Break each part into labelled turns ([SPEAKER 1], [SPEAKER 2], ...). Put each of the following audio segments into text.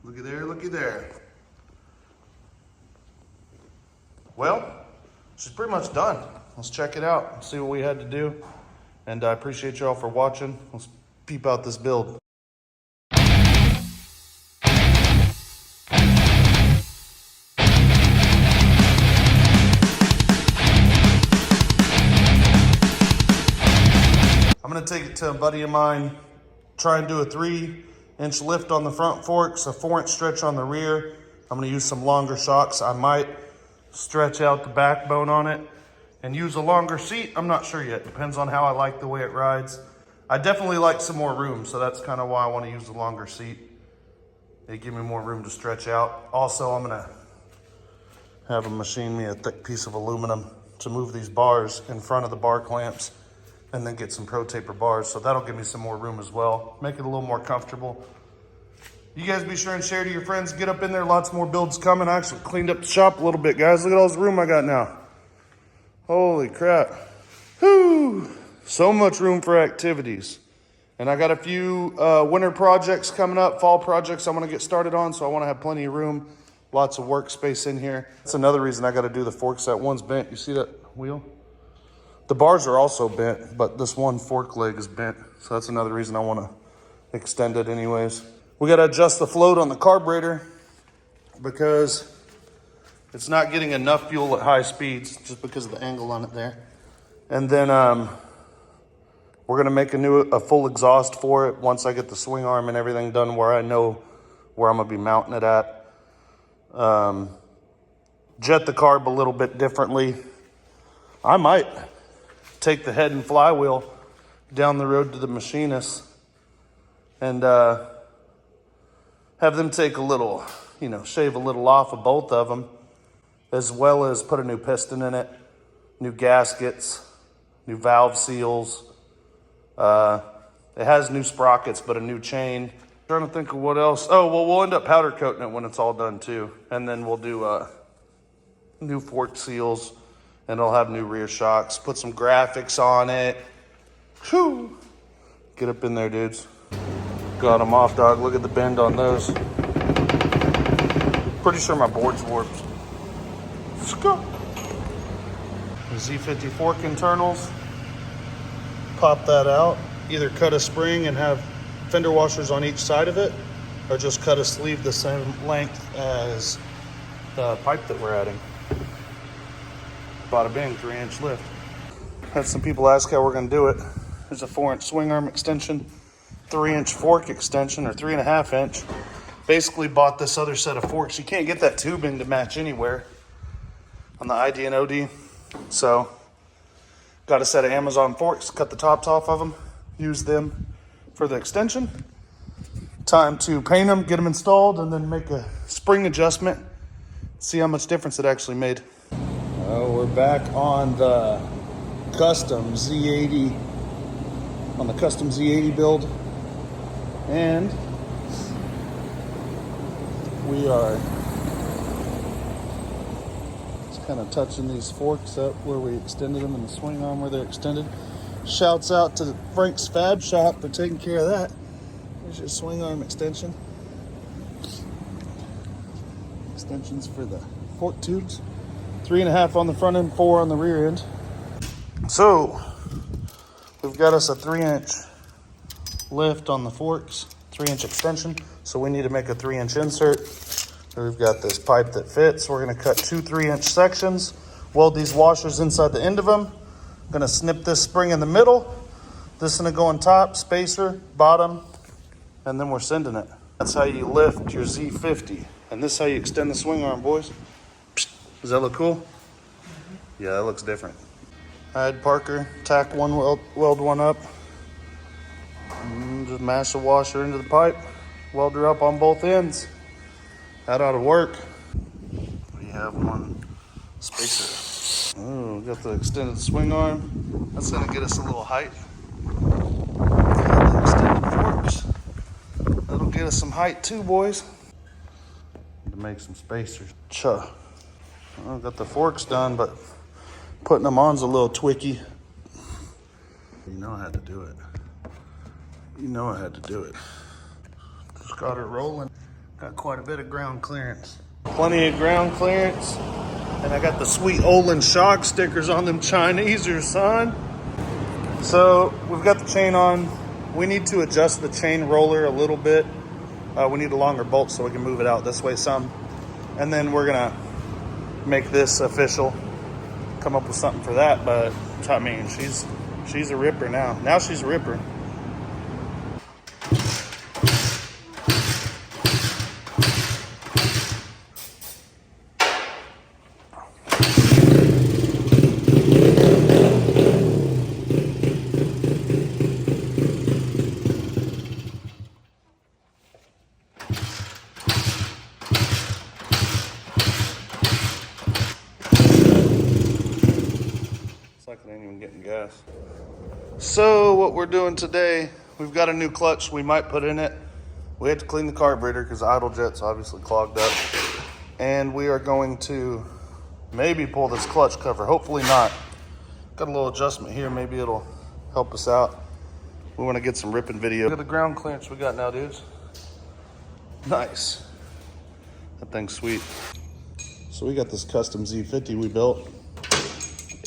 [SPEAKER 1] Looky there, looky there. Well, she's pretty much done. Let's check it out and see what we had to do. And I appreciate y'all for watching. Let's peep out this build. I'm gonna take it to a buddy of mine, try and do a 3-inch lift on the front forks, a 4-inch stretch on the rear. I'm gonna use some longer shocks. I might stretch out the backbone on it and use a longer seat. I'm not sure yet. Depends on how I like the way it rides. I definitely like some more room, so that's kind of why I want to use the longer seat. They give me more room to stretch out. Also, I'm gonna have them machine me a thick piece of aluminum to move these bars in front of the bar clamps, and then get some Pro Taper bars. So that'll give me some more room as well. Make it a little more comfortable. You guys be sure and share to your friends. Get up in there, lots more builds coming. I actually cleaned up the shop a little bit, guys. Look at all this room I got now. Holy crap. Whew. So much room for activities. And I got a few winter projects coming up, fall projects I want to get started on, so I want to have plenty of room, lots of workspace in here. That's another reason I got to do the forks. That one's bent. You see that wheel? The bars are also bent, but this one fork leg is bent. So that's another reason I want to extend it anyways. We got to adjust the float on the carburetor because it's not getting enough fuel at high speeds just because of the angle on it there. And then we're going to make a full exhaust for it once I get the swing arm and everything done where I know where I'm going to be mounting it at. Jet the carb a little bit differently. I might take the head and flywheel down the road to the machinist and have them take a little, shave a little off of both of them, as well as put a new piston in it, new gaskets, new valve seals. It has new sprockets, but a new chain. Trying to think of what else. Oh, well, we'll end up powder coating it when it's all done too. And then we'll do new fork seals, and it'll have new rear shocks. Put some graphics on it. Whew. Get up in there, dudes. Got them off, dog. Look at the bend on those. Pretty sure my board's warped. Let's go. The Z50 fork internals. Pop that out. Either cut a spring and have fender washers on each side of it, or just cut a sleeve the same length as the pipe that we're adding. Bada bing, 3-inch lift. Had some people ask how we're gonna do it. There's a 4-inch swing arm extension, 3-inch fork extension, or 3.5-inch. Basically bought this other set of forks. You can't get that tubing to match anywhere on the ID and OD. So, got a set of Amazon forks, cut the tops off of them, use them for the extension. Time to paint them, get them installed, and then make a spring adjustment. See how much difference it actually made. Oh, we're back on the Custom Z80, on the Custom Z80 build. And we are just kind of touching these forks up where we extended them in the swing arm where they're extended. Shouts out to Frank's Fab Shop for taking care of that. There's your swing arm extension. Extensions for the fork tubes. 3.5 on the front end, 4 on the rear end. So, we've got us a 3-inch lift on the forks, 3-inch extension. So we need to make a 3-inch insert. We've got this pipe that fits. We're gonna cut 2 3-inch sections, weld these washers inside the end of them. Gonna snip this spring in the middle. This is gonna go on top, spacer, bottom, and then we're sending it. That's how you lift your Z50. And this is how you extend the swing arm, boys. Does that look cool? Yeah, that looks different. I had Parker tack one, weld one up. And just mash the washer into the pipe, weld her up on both ends. That ought to work. We have one spacer. Oh, got the extended swing arm. That's gonna get us a little height. And the extended forks. That'll get us some height too, boys. Need to make some spacers. I got the forks done, but putting them on's a little twicky. You know I had to do it. You know I had to do it. Just got her rolling. Got quite a bit of ground clearance. Plenty of ground clearance. And I got the sweet Olin shock stickers on them Chineser, son. So we've got the chain on. We need to adjust the chain roller a little bit. We need a longer bolt so we can move it out this way some. And then we're gonna make this official. Come up with something for that, but I mean, she's a ripper now. Now she's a ripper. Like it ain't even getting gas. So what we're doing today, we've got a new clutch we might put in it. We had to clean the carburetor because the idle jet's obviously clogged up. And we are going to maybe pull this clutch cover, hopefully not. Got a little adjustment here, maybe it'll help us out. We want to get some ripping video. Look at the ground clearance we got now, dudes. Nice. That thing's sweet. So we got this custom Z50 we built.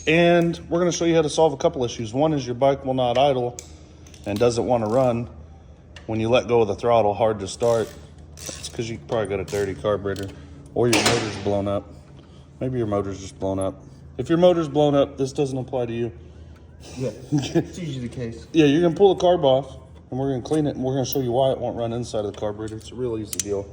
[SPEAKER 1] And we're going to show you how to solve a couple issues. One is your bike will not idle and doesn't want to run when you let go of the throttle, hard to start. It's because you probably got a dirty carburetor or your motor's blown up. Maybe your motor's just blown up. If your motor's blown up, this doesn't apply to you.
[SPEAKER 2] Yeah, it's usually the case.
[SPEAKER 1] Yeah, you're going to pull the carb off and we're going to clean it and we're going to show you why it won't run inside of the carburetor. It's a real easy deal.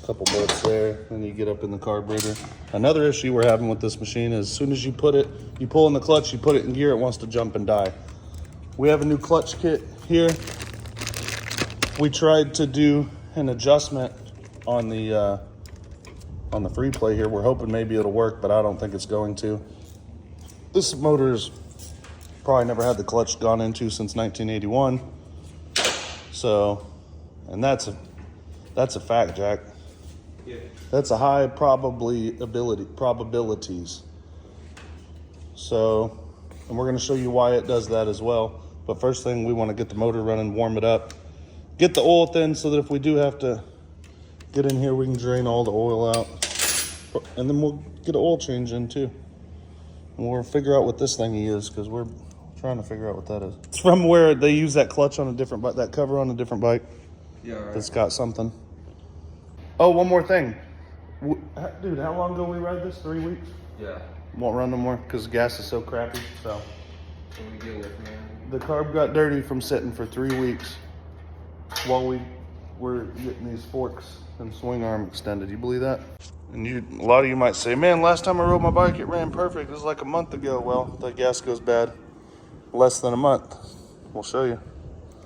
[SPEAKER 1] Couple bolts there, then you get up in the carburetor. Another issue we're having with this machine is as soon as you put it, you pull in the clutch, you put it in gear, it wants to jump and die. We have a new clutch kit here. We tried to do an adjustment on the free play here. We're hoping maybe it'll work, but I don't think it's going to. This motor's probably never had the clutch gone into since 1981. So, and that's a fact, Jack.
[SPEAKER 2] Yeah.
[SPEAKER 1] That's a high probabilities. So, and we're going to show you why it does that as well. But first thing, we want to get the motor running, warm it up, get the oil thin so that if we do have to get in here, we can drain all the oil out. And then we'll get an oil change in too. And we'll figure out what this thingy is because we're trying to figure out what that is. It's from where they use that clutch on a different bike, that cover on a different bike.
[SPEAKER 2] Yeah, right.
[SPEAKER 1] That's got something. Oh, one more thing. Dude, how long ago we ride this? 3 weeks?
[SPEAKER 2] Yeah.
[SPEAKER 1] Won't run no more because gas is so crappy. So
[SPEAKER 2] What we deal with, man?
[SPEAKER 1] the carb got dirty from sitting for 3 weeks while we were getting these forks and swing arm extended. You believe that? And a lot of you might say, man, last time I rode my bike, it ran perfect. It was like a month ago. Well, the gas goes bad. Less than a month. We'll show you.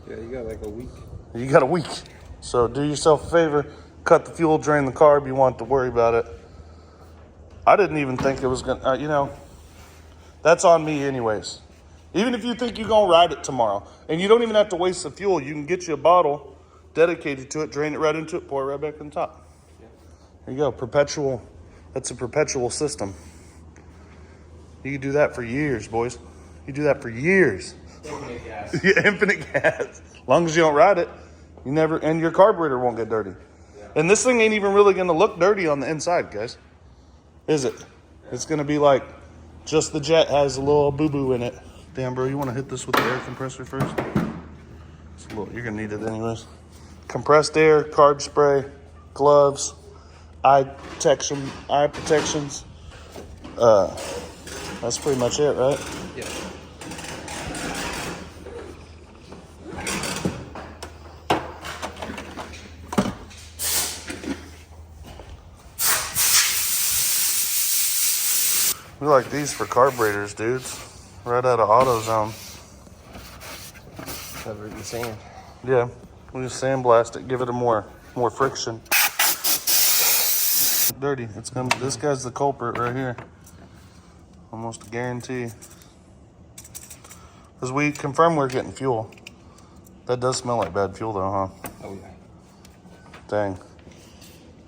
[SPEAKER 2] Yeah, you got like a week.
[SPEAKER 1] You got a week. So do yourself a favor, cut the fuel, drain the carb. You want to worry about it. I didn't even think it was going to, that's on me anyways. Even if you think you're going to ride it tomorrow and you don't even have to waste the fuel, you can get you a bottle dedicated to it, drain it right into it, pour it right back on top. Yeah. There you go. Perpetual. That's a perpetual system. You can do that for years, boys. You do that for years.
[SPEAKER 2] Infinite gas.
[SPEAKER 1] Yeah, infinite gas. As long as you don't ride it, and your carburetor won't get dirty. Yeah. And this thing ain't even really going to look dirty on the inside, guys. Is it? Yeah. It's going to be like just the jet has a little boo-boo in it. Damn, bro, you want to hit this with the air compressor first? It's a little, you're going to need it anyways. Compressed air, carb spray, gloves, eye protections. That's pretty much it, right?
[SPEAKER 2] Yeah.
[SPEAKER 1] We like these for carburetors, dudes. Right out of AutoZone.
[SPEAKER 2] Cover it in sand.
[SPEAKER 1] Yeah, we just sandblast it, give it a more friction. Dirty. It's gonna. This guy's the culprit right here. Almost a guarantee. Because we confirm we're getting fuel. That does smell like bad fuel though, huh?
[SPEAKER 2] Oh yeah.
[SPEAKER 1] Dang.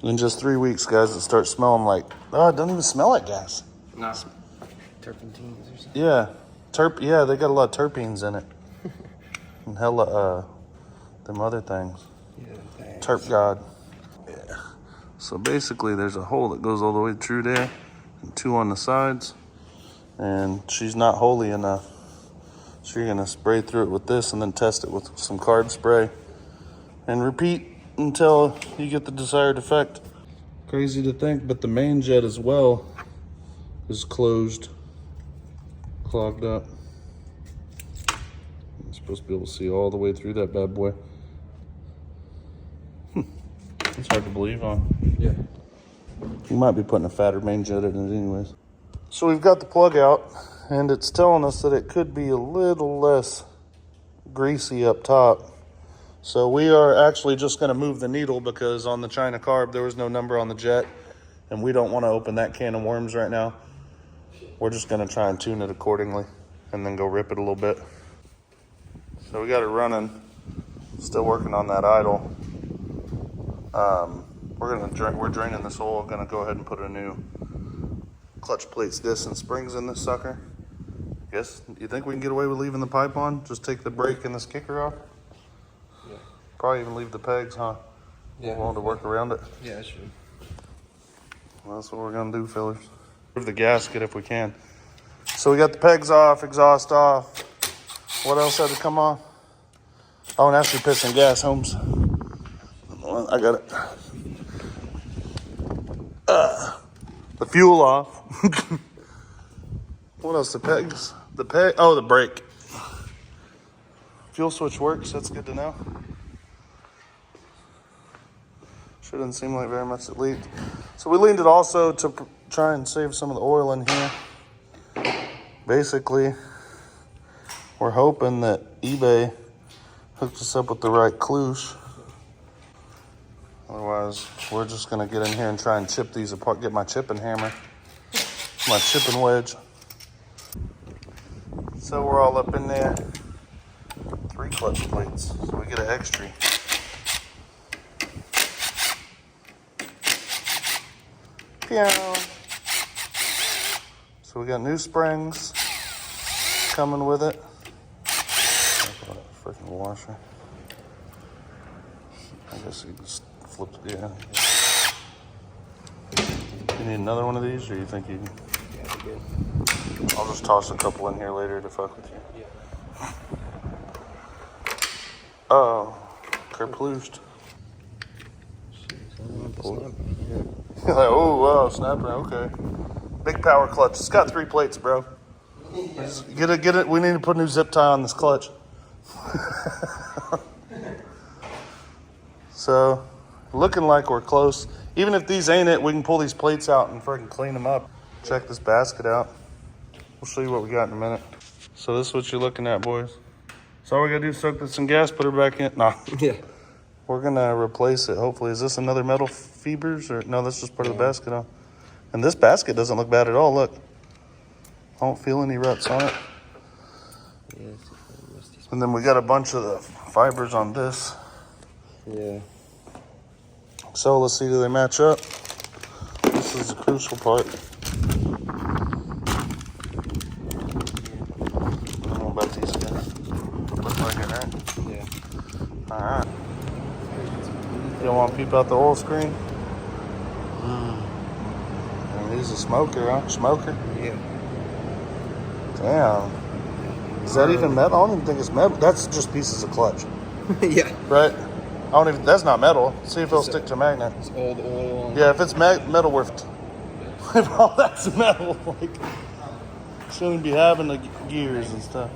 [SPEAKER 1] In just 3 weeks, guys, it starts smelling like, oh, it doesn't even smell like gas.
[SPEAKER 2] Not turpentines or something.
[SPEAKER 1] Yeah. Yeah, they got a lot of terpenes in it. And hella, them other things.
[SPEAKER 2] Yeah, thanks.
[SPEAKER 1] Terp God. Yeah. So basically there's a hole that goes all the way through there and 2 on the sides, and she's not holy enough. So you're gonna spray through it with this and then test it with some carb spray and repeat until you get the desired effect. Crazy to think, but the main jet as well is closed, clogged up. I'm supposed to be able to see all the way through that bad boy. It's hard to believe, huh?
[SPEAKER 2] Yeah.
[SPEAKER 1] You might be putting a fatter main jet in it anyways. So we've got the plug out, and it's telling us that it could be a little less greasy up top. So we are actually just going to move the needle because on the China carb there was no number on the jet, and we don't want to open that can of worms right now. We're just going to try and tune it accordingly and then go rip it a little bit. So we got it running, still working on that idle. We're draining this oil. Gonna go ahead and put a new clutch plates, discs, and springs in this sucker. Guess, you think we can get away with leaving the pipe on? Just take the brake and this kicker off?
[SPEAKER 2] Yeah.
[SPEAKER 1] Probably even leave the pegs, huh?
[SPEAKER 2] Yeah.
[SPEAKER 1] Willing to work around it?
[SPEAKER 2] Yeah, I should.
[SPEAKER 1] Well, that's what we're gonna do, fellers. Move the gasket if we can. So we got the pegs off, exhaust off. What else had to come off? Oh, and actually piston gas, Holmes. I got it. The fuel off. What else? The pegs? The peg? Oh, the brake. Fuel switch works. That's good to know. Shouldn't seem like very much it leaked. So we leaned it also to try and save some of the oil in here. Basically, we're hoping that eBay hooked us up with the right kloosh. Otherwise, we're just gonna get in here and try and chip these apart, get my chipping hammer, my chipping wedge. So we're all up in there. 3 clutch plates, so we get an extra. Piano. So we got new springs coming with it. Freaking washer. I guess you just flip it, yeah. You need another one of these, or you think you can?
[SPEAKER 2] Yeah, good.
[SPEAKER 1] I'll just toss a couple in here later to fuck with you.
[SPEAKER 2] Yeah.
[SPEAKER 1] Oh, kerplooshed. Like, oh, wow, snapper, okay. Big power clutch. It's got 3 plates, bro. Get it. We need to put a new zip tie on this clutch. So, looking like we're close. Even if these ain't it, we can pull these plates out and freaking clean them up. Check this basket out. We'll show you what we got in a minute. So this is what you're looking at, boys. So all we gotta do is soak this in gas, put her back in. Nah.
[SPEAKER 2] Yeah.
[SPEAKER 1] We're gonna replace it, hopefully. Is this another metal fibers, or no, that's just part of the basket, huh? And this basket doesn't look bad at all, look. I don't feel any ruts on it.
[SPEAKER 2] Yeah.
[SPEAKER 1] And then we got a bunch of the fibers on this.
[SPEAKER 2] Yeah.
[SPEAKER 1] So let's see, do they match up? This is the crucial part. I don't know about these guys. Look like it, right?
[SPEAKER 2] Yeah.
[SPEAKER 1] Alright. You don't want to peep out the oil screen? And he's a smoker, huh? Smoker?
[SPEAKER 2] Yeah.
[SPEAKER 1] Damn. Is that even metal? I don't even think it's metal. That's just pieces of clutch.
[SPEAKER 2] Yeah.
[SPEAKER 1] Right? I don't even, that's not metal. See if it'll stick to a magnet.
[SPEAKER 2] It's old oil on.
[SPEAKER 1] Yeah, if it's metal, we're if all that's metal, like, shouldn't be having the gears and stuff.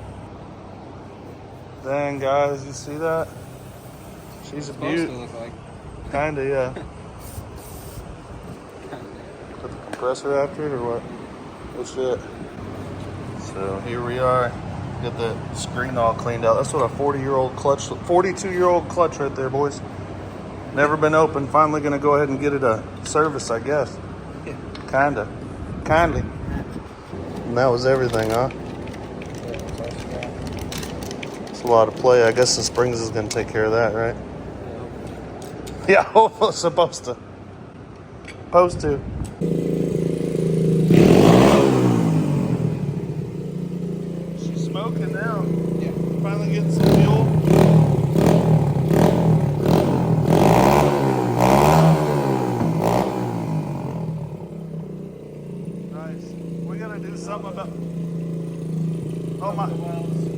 [SPEAKER 1] Dang, guys, you see that? She's a beaut.
[SPEAKER 2] Look like.
[SPEAKER 1] Kinda, yeah. Put the compressor after it, or what? What's that? So here we are. Get the screen all cleaned out. That's what a 40-year-old clutch, 42-year-old clutch right there, boys. Never been opened. Finally gonna go ahead and get it a service, I guess.
[SPEAKER 2] Yeah.
[SPEAKER 1] Kinda. Kindly. And that was everything, huh? It's a lot of play. I guess the springs is gonna take care of that, right? Yeah, hopefully it's supposed to. Supposed to. She's smoking now.
[SPEAKER 2] Yeah.
[SPEAKER 1] Finally getting some fuel.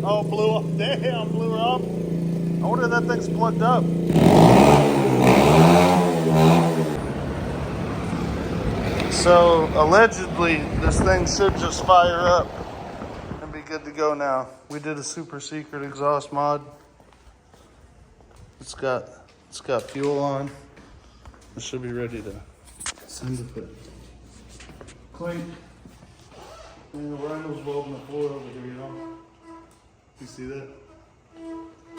[SPEAKER 1] Oh, blew up. Damn, blew her up. I wonder if that thing's plugged up. So, allegedly, this thing should just fire up and be good to go now. We did a super secret exhaust mod. It's got fuel on. It should be ready to send it. Clink. And the Rhino's welding the floor over here, you know? You see that?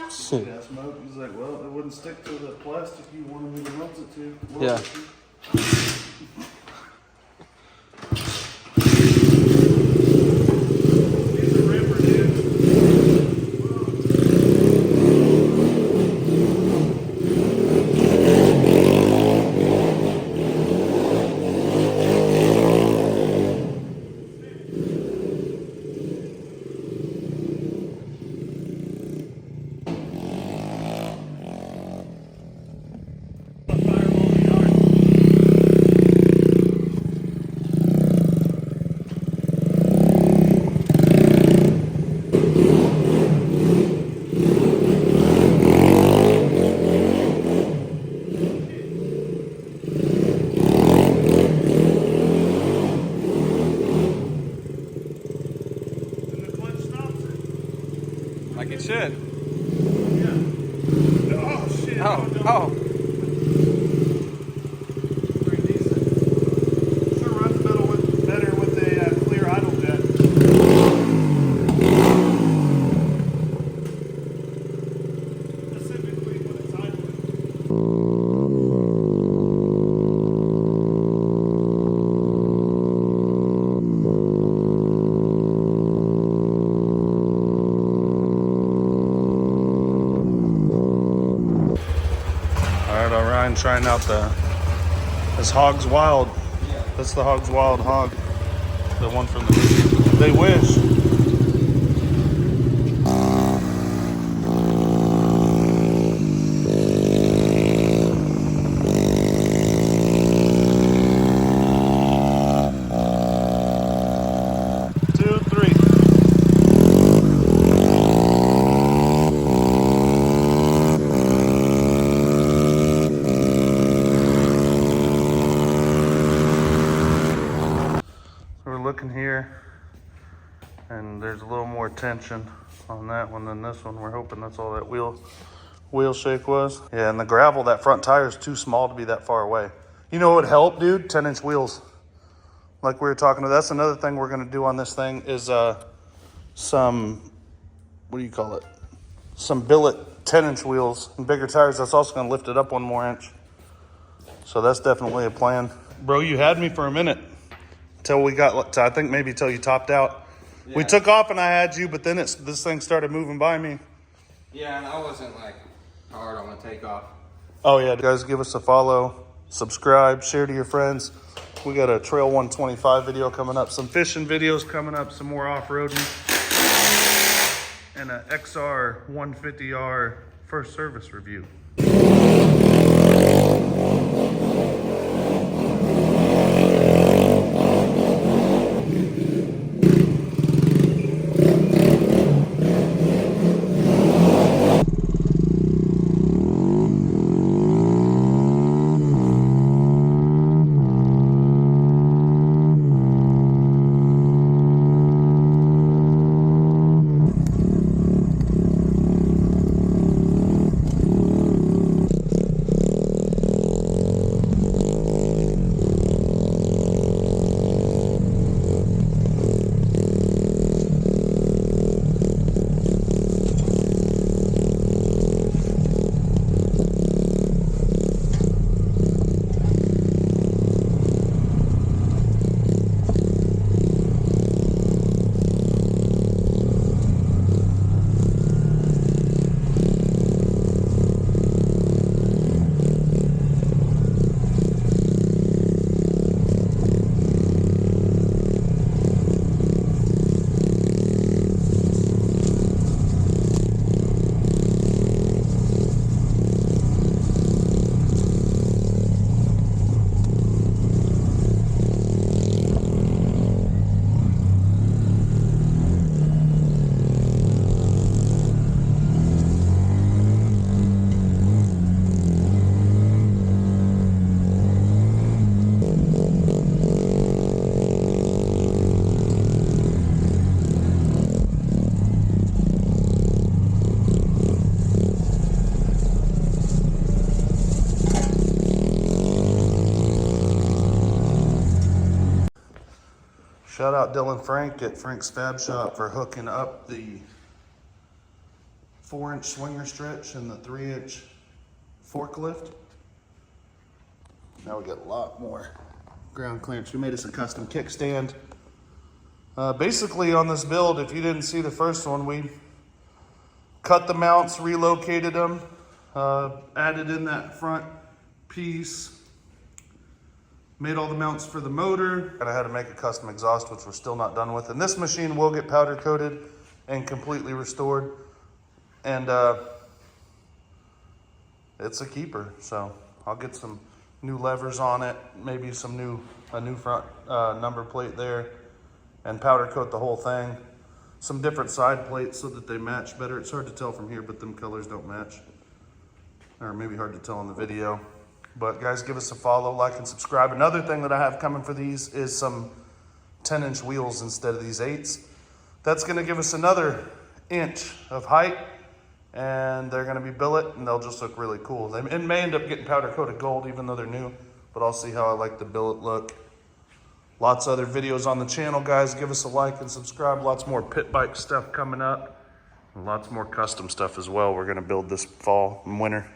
[SPEAKER 1] See that smoke? He's like, well, it wouldn't stick to the plastic you wanted me to melt it to.
[SPEAKER 2] Yeah.
[SPEAKER 1] He's a ripper, dude.
[SPEAKER 2] Like it should.
[SPEAKER 1] Yeah. Oh, shit.
[SPEAKER 2] Oh.
[SPEAKER 1] Pretty decent. Sure runs better with a clear idle jet. Specifically when it's idling. Alright, Ryan trying out this Hog's Wild. That's the Hog's Wild hog. The one from the movie. They Wish. Two, three. We're looking here, and there's a little more tension on that one than this one. We're hoping that's all that wheel shake was. Yeah, and the gravel, that front tire is too small to be that far away. You know what would help, dude? 10-inch wheels. Like we were talking about, that's another thing we're gonna do on this thing is some, what do you call it? Some billet 10-inch wheels and bigger tires. That's also gonna lift it up 1 more inch. So that's definitely a plan. Bro, you had me for a minute. Till we got to, I think maybe till you topped out. Yeah. We took off and I had you, but then this thing started moving by me.
[SPEAKER 2] Yeah, and I wasn't like hard on the takeoff.
[SPEAKER 1] Oh yeah, guys, give us a follow, subscribe, share to your friends. We got a Trail 125 video coming up, some fishing videos coming up, some more off-roading, and an XR 150R first service review. Shout out Dylan Frank at Frank's Fab Shop for hooking up the 4-inch swinger stretch and the 3-inch forklift. Now we got a lot more ground clearance. We made us a custom kickstand. Basically on this build, if you didn't see the first one, we cut the mounts, relocated them, added in that front piece, made all the mounts for the motor. And I had to make a custom exhaust, which we're still not done with. And this machine will get powder coated and completely restored. And it's a keeper. So I'll get some new levers on it, maybe a new front number plate there, and powder coat the whole thing. Some different side plates so that they match better. It's hard to tell from here, but them colors don't match. Or maybe hard to tell in the video. But guys, give us a follow, like, and subscribe. Another thing that I have coming for these is some 10-inch wheels instead of these 8s. That's gonna give us another inch of height, and they're gonna be billet, and they'll just look really cool. They may end up getting powder coated gold even though they're new, but I'll see how I like the billet look. Lots of other videos on the channel, guys. Give us a like and subscribe. Lots more pit bike stuff coming up. And lots more custom stuff as well we're gonna build this fall and winter.